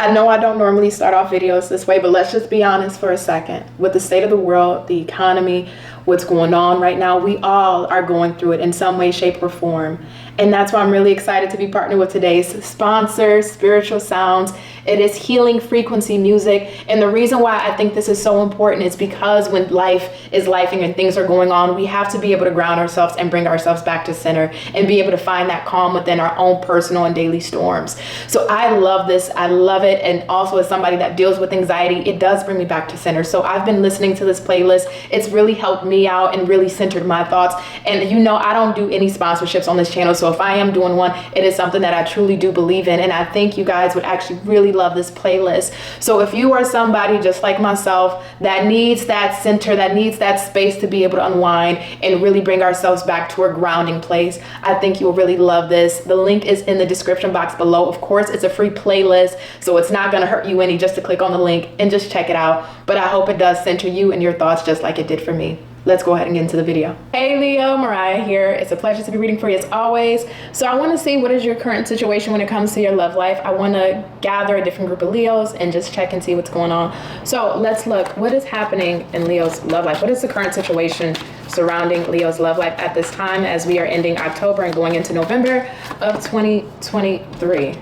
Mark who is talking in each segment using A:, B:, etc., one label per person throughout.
A: I know I don't normally start off videos this way, but let's just be honest for a second. With the state of the world, the economy, what's going on right now, we all are going through it in some way, shape, or form. And that's why I'm really excited to be partnered with today's sponsor, Spiritual Sounds. It is healing frequency music. And the reason why I think this is so important is because when life is lifing and things are going on, we have to be able to ground ourselves and bring ourselves back to center and be able to find that calm within our own personal and daily storms. So I love this. I love it. And also as somebody that deals with anxiety, it does bring me back to center. So I've been listening to this playlist. It's really helped me out and really centered my thoughts. And you know, I don't do any sponsorships on this channel. So if I am doing one, it is something that I truly do believe in. And I think you guys would actually really love this playlist. So if you are somebody just like myself that needs that center, that needs that space to be able to unwind and really bring ourselves back to a grounding place, I think you will really love this. The link is in the description box below. Of course, it's a free playlist, so it's not going to hurt you any just to click on the link and just check it out. But I hope it does center you and your thoughts just like it did for me. Let's go ahead and get into the video. Hey Leo, Mariah here. It's a pleasure to be reading for you as always. So I want to see what is your current situation when it comes to your love life. I want to gather a different group of Leos and just check and see what's going on. So let's look. What is happening in Leo's love life? What is the current situation surrounding Leo's love life at this time as we are ending October and going into November of 2023?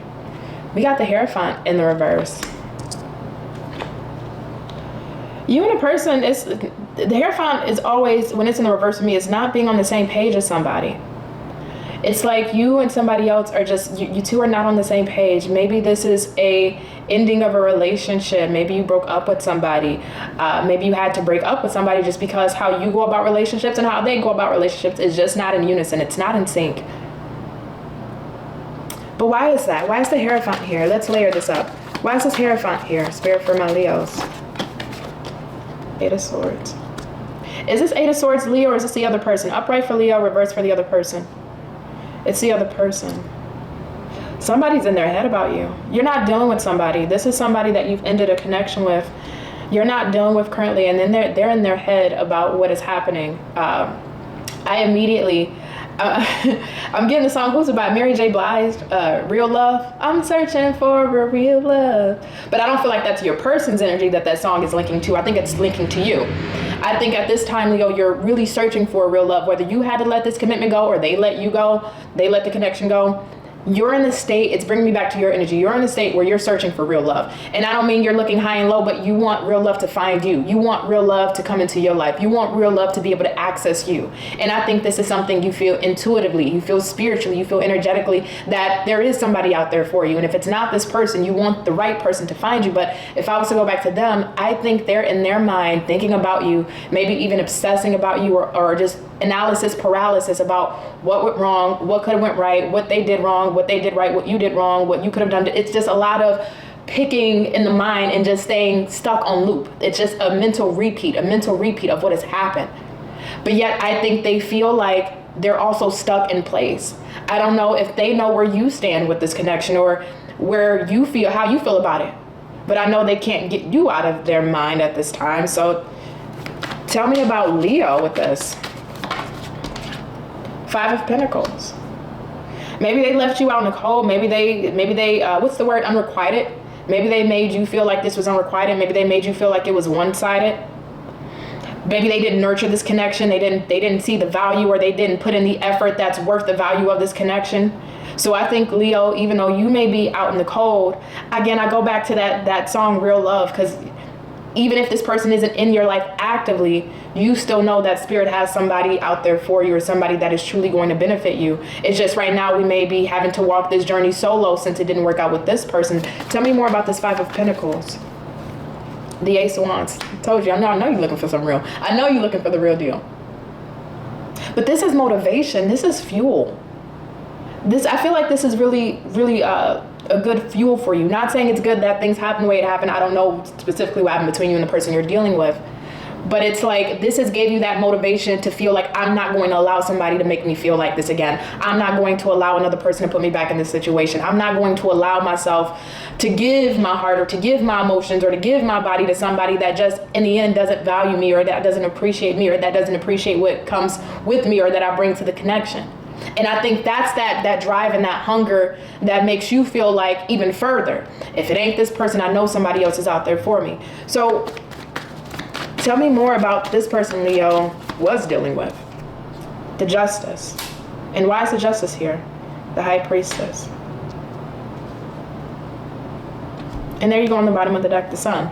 A: We got the Hierophant in the reverse. You and a person, the Hierophant is always, when it's in the reverse for me, it's not being on the same page as somebody. It's like you and somebody else are just, you two are not on the same page. Maybe this is a ending of a relationship. Maybe you broke up with somebody. Maybe you had to break up with somebody just because how you go about relationships and how they go about relationships is just not in unison. It's not in sync. But why is that? Why is the Hierophant here? Let's layer this up. Why is this Hierophant here? Spirit for my Leos. Eight of Swords. Is this Eight of Swords Leo or is this the other person? Upright for Leo, reverse for the other person. It's the other person. Somebody's in their head about you. You're not dealing with somebody. This is somebody that you've ended a connection with. You're not dealing with currently, and then they're in their head about what is happening. I immediately, I'm getting the song, who's it by? Mary J. Blige, Real Love. I'm searching for a real love. But I don't feel like that's your person's energy that song is linking to. I think it's linking to you. I think at this time, Leo, you're really searching for a real love. Whether you had to let this commitment go or they let you go, they let the connection go. You're in the state, it's bringing me back to your energy. You're in the state where you're searching for real love. And I don't mean you're looking high and low, but you want real love to find you. You want real love to come into your life. You want real love to be able to access you. And I think this is something you feel intuitively, you feel spiritually, you feel energetically that there is somebody out there for you. And if it's not this person, you want the right person to find you. But if I was to go back to them, I think they're in their mind thinking about you, maybe even obsessing about you or just analysis paralysis about what went wrong, what could have went right, what they did wrong, what they did right, what you did wrong, what you could have done. It's just a lot of picking in the mind and just staying stuck on loop. It's just a mental repeat of what has happened. But yet I think they feel like they're also stuck in place. I don't know if they know where you stand with this connection or where you feel, how you feel about it. But I know they can't get you out of their mind at this time. So tell me about Leo with this. Five of Pentacles. Maybe they left you out in the cold. Maybe they what's the word? Unrequited. Maybe they made you feel like this was unrequited. Maybe they made you feel like it was one-sided. Maybe they didn't nurture this connection. They didn't see the value, or they didn't put in the effort that's worth the value of this connection. So I think, Leo, even though you may be out in the cold, again, I go back to that song Real Love, because even if this person isn't in your life actively, you still know that spirit has somebody out there for you, or somebody that is truly going to benefit you. It's just right now we may be having to walk this journey solo since it didn't work out with this person. Tell me more about this Five of Pentacles. The Ace of Wands. I told you, I know you're looking for some real. I know you're looking for the real deal. But this is motivation. This is fuel. I feel like this is really, really a good fuel for you. Not saying it's good that things happen the way it happened. I don't know specifically what happened between you and the person you're dealing with. But it's like this has gave you that motivation to feel like I'm not going to allow somebody to make me feel like this again. I'm not going to allow another person to put me back in this situation. I'm not going to allow myself to give my heart or to give my emotions or to give my body to somebody that just in the end doesn't value me, or that doesn't appreciate me, or that doesn't appreciate what comes with me or that I bring to the connection. And I think that's that drive and that hunger that makes you feel like even further. If it ain't this person, I know somebody else is out there for me. So tell me more about this person Leo was dealing with. The Justice. And why is the Justice here? The High Priestess. And there you go on the bottom of the deck, the Sun.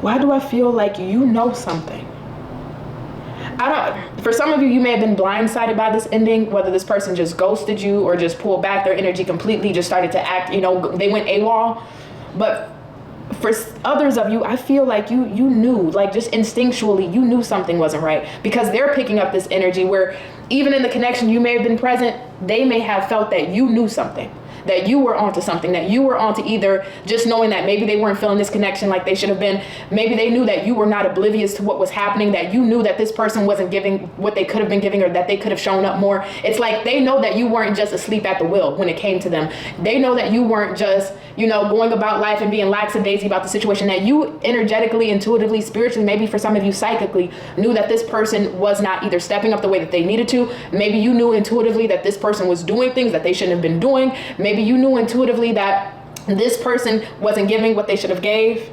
A: Why do I feel like you know something? For some of you, you may have been blindsided by this ending, whether this person just ghosted you or just pulled back their energy completely, just started to act, they went AWOL. But for others of you, I feel like you knew, like just instinctually, you knew something wasn't right, because they're picking up this energy where even in the connection you may have been present, they may have felt that you knew something, that you were onto something, that you were onto either just knowing that maybe they weren't feeling this connection like they should have been. Maybe they knew that you were not oblivious to what was happening, that you knew that this person wasn't giving what they could have been giving, or that they could have shown up more. It's like they know that you weren't just asleep at the wheel when it came to them. They know that you weren't just, going about life and being lackadaisy about the situation, that you energetically, intuitively, spiritually, maybe for some of you psychically, knew that this person was not either stepping up the way that they needed to. Maybe you knew intuitively that this person was doing things that they shouldn't have been doing. Maybe you knew intuitively that this person wasn't giving what they should have gave.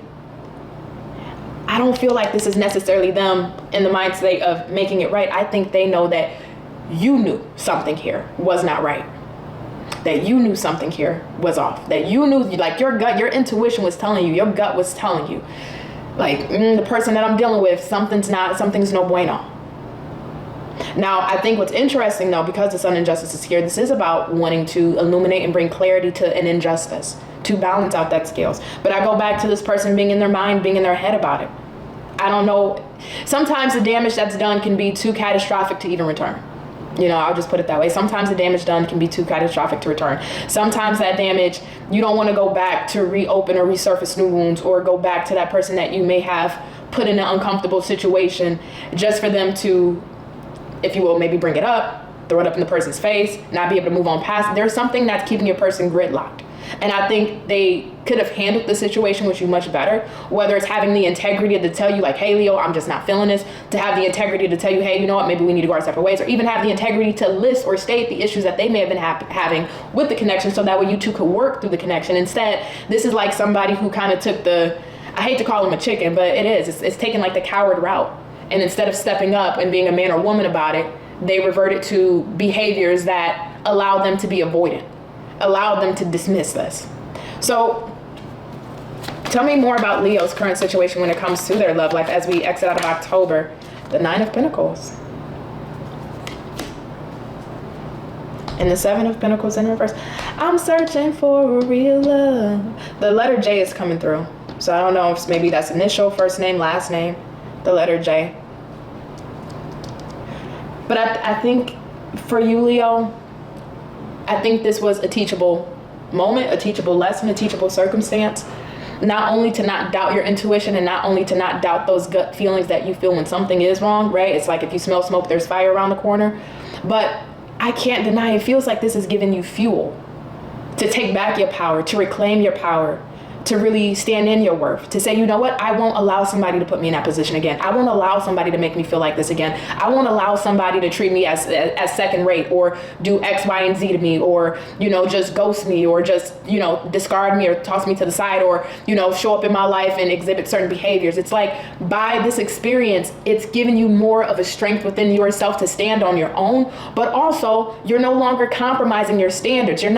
A: I don't feel like this is necessarily them in the mindset of making it right. I think they know that you knew something here was not right. That you knew something here was off. That you knew, like your gut, your intuition was telling you, your gut was telling you, like, the person that I'm dealing with, something's no bueno. Now, I think what's interesting, though, because the Sun injustice is here, this is about wanting to illuminate and bring clarity to an injustice, to balance out that scales. But I go back to this person being in their mind, being in their head about it. I don't know. Sometimes the damage that's done can be too catastrophic to even return. I'll just put it that way. Sometimes the damage done can be too catastrophic to return. Sometimes that damage, you don't want to go back to reopen or resurface new wounds, or go back to that person that you may have put in an uncomfortable situation just for them to, if you will, maybe bring it up, throw it up in the person's face, not be able to move on past. There's something that's keeping your person gridlocked. And I think they could have handled the situation with you much better, whether it's having the integrity to tell you like, hey, Leo, I'm just not feeling this, to have the integrity to tell you, hey, you know what, maybe we need to go our separate ways, or even have the integrity to list or state the issues that they may have been having with the connection, so that way you two could work through the connection. Instead, this is like somebody who kind of took I hate to call him a chicken, but it is. It's taking like the coward route. And instead of stepping up and being a man or woman about it, they reverted to behaviors that allowed them to be avoidant, allowed them to dismiss this. So tell me more about Leo's current situation when it comes to their love life as we exit out of October. The Nine of Pentacles. And the Seven of Pentacles in reverse. I'm searching for a real love. The letter J is coming through. So I don't know if maybe that's initial, first name, last name. The letter J. But I think for you, Leo, I think this was a teachable moment, a teachable lesson, a teachable circumstance. Not only to not doubt your intuition, and not only to not doubt those gut feelings that you feel when something is wrong, right? It's like if you smell smoke, there's fire around the corner. But I can't deny, it feels like this is giving you fuel to take back your power, to reclaim your power, to really stand in your worth, to say, you know what, I won't allow somebody to put me in that position again. I won't allow somebody to make me feel like this again. I won't allow somebody to treat me as second rate, or do X, Y, and Z to me, or, just ghost me, or just, discard me, or toss me to the side, or, show up in my life and exhibit certain behaviors. It's like, by this experience, it's giving you more of a strength within yourself to stand on your own, but also you're no longer compromising your standards. You're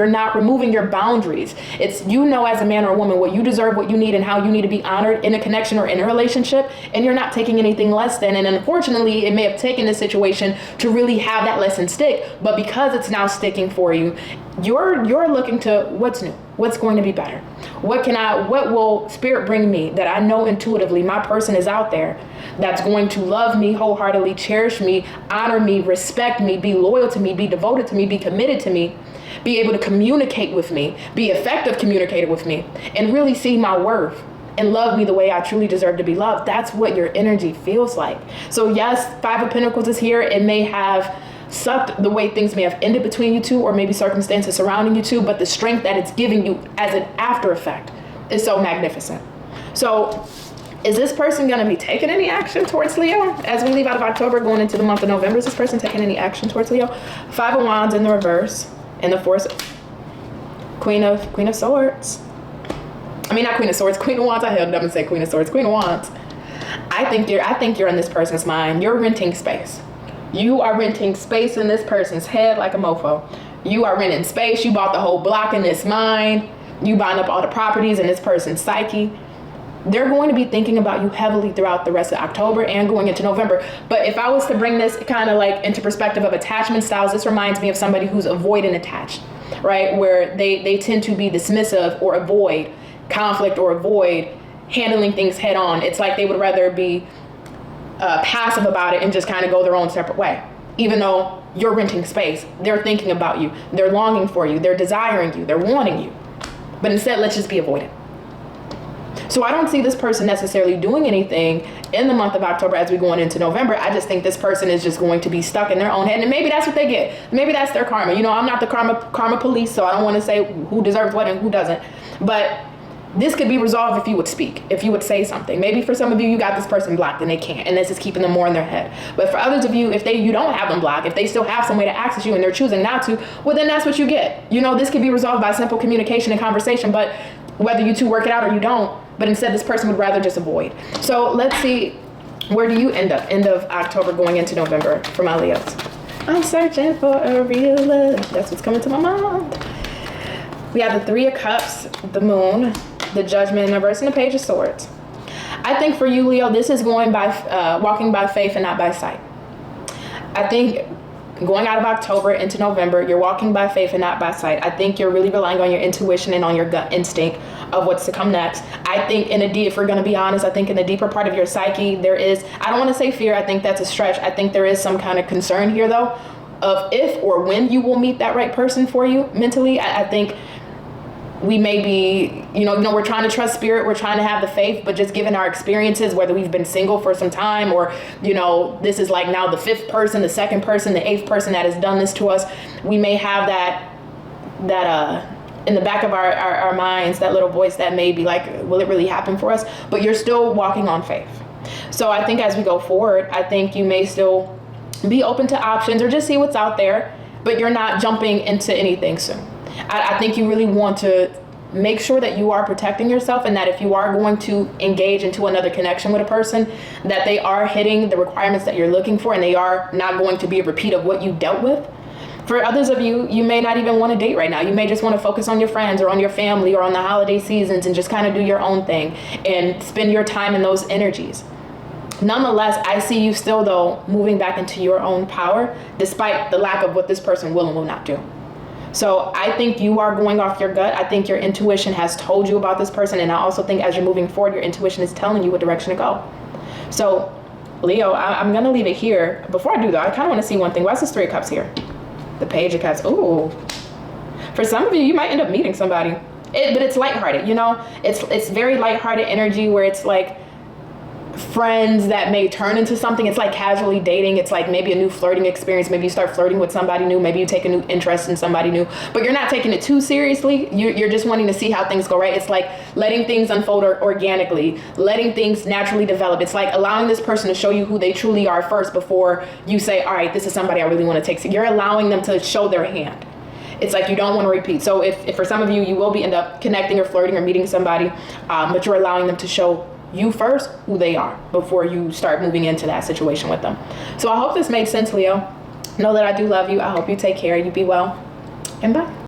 A: not removing your boundaries. It's, as a man or a woman, what you deserve, what you need, and how you need to be honored in a connection or in a relationship. And you're not taking anything less than. And unfortunately, it may have taken this situation to really have that lesson stick. But because it's now sticking for you, you're looking to what's new, what's going to be better. What will Spirit bring me that I know intuitively my person is out there that's going to love me wholeheartedly, cherish me, honor me, respect me, be loyal to me, be devoted to me, be committed to me, be able to communicate with me, be effective communicator with me, and really see my worth and love me the way I truly deserve to be loved. That's what your energy feels like. So yes, Five of Pentacles is here. It may have sucked the way things may have ended between you two, or maybe circumstances surrounding you two, but the strength that it's giving you as an after effect is so magnificent. So Is this person going to be taking any action towards Leo as we leave out of October going into the month of November? Is this person taking any action towards Leo? Five of Wands in the reverse, and the Force, Queen of Swords. I mean, not Queen of Swords, Queen of Wands. I held up and say Queen of Swords, Queen of Wands. I think you're in this person's mind. You're renting space. You are renting space in this person's head like a mofo. You are renting space. You bought the whole block in this mind. You buying up all the properties in this person's psyche. They're going to be thinking about you heavily throughout the rest of October and going into November. But if I was to bring this kind of like into perspective of attachment styles, this reminds me of somebody who's avoidant attached, right? Where they tend to be dismissive or avoid conflict or avoid handling things head on. It's like they would rather be passive about it and just kind of go their own separate way. Even though you're renting space, they're thinking about you, they're longing for you, they're desiring you, they're wanting you. But instead, let's just be avoidant. So I don't see this person necessarily doing anything in the month of October as we go into November. I just think this person is just going to be stuck in their own head. And maybe that's what they get. Maybe that's their karma. You know, I'm not the karma police, so I don't want to say who deserves what and who doesn't. But this could be resolved if you would speak, if you would say something. Maybe for some of you, you got this person blocked and they can't, and this is keeping them more in their head. But for others of you, if you don't have them blocked, if they still have some way to access you and they're choosing not to, well, then that's what you get. You know, this could be resolved by simple communication and conversation, but whether you two work it out or you don't, but instead this person would rather just avoid. So let's see, where do you end up? End of October going into November for my Leos. I'm searching for a real love. That's what's coming to my mind. We have the Three of Cups, the Moon, the Judgment in reverse, and the Page of Swords. I think for you, Leo, this is going by walking by faith and not by sight. I think going out of October into November, you're walking by faith and not by sight. I think you're really relying on your intuition and on your gut instinct of what's to come next. I think if we're going to be honest, I think in the deeper part of your psyche, there is, I don't want to say fear. I think that's a stretch. I think there is some kind of concern here, though, of if or when you will meet that right person for you mentally. I think we may be, we're trying to trust spirit, we're trying to have the faith, but just given our experiences, whether we've been single for some time or, this is like now the fifth person, the second person, the eighth person that has done this to us, we may have that in the back of our minds, that little voice that may be like, will it really happen for us? But you're still walking on faith. So I think as we go forward, I think you may still be open to options or just see what's out there, but you're not jumping into anything soon. I think you really want to make sure that you are protecting yourself, and that if you are going to engage into another connection with a person, that they are hitting the requirements that you're looking for and they are not going to be a repeat of what you dealt with. For others of you, you may not even want to date right now. You may just want to focus on your friends or on your family or on the holiday seasons and just kind of do your own thing and spend your time in those energies. Nonetheless, I see you still, though, moving back into your own power, despite the lack of what this person will and will not do. So I think you are going off your gut. I think your intuition has told you about this person. And I also think as you're moving forward, your intuition is telling you what direction to go. So Leo, I'm going to leave it here. Before I do, though, I kind of want to see one thing. Why is this Three of Cups here? The Page of Cups. Ooh. For some of you, you might end up meeting somebody. But it's lighthearted, It's very lighthearted energy where it's like friends that may turn into something. It's like casually dating. It's like maybe a new flirting experience. Maybe you start flirting with somebody new. Maybe you take a new interest in somebody new, but you're not taking it too seriously. You're just wanting to see how things go, right? It's like letting things unfold organically, letting things naturally develop. It's like allowing this person to show you who they truly are first before you say, all right, this is somebody I really want to take. So you're allowing them to show their hand. It's like you don't want to repeat. So if for some of you, you will end up connecting or flirting or meeting somebody, but you're allowing them to show you first who they are before you start moving into that situation with them. So I hope this made sense, Leo. Know that I do love you. I hope you take care. You be well, and bye.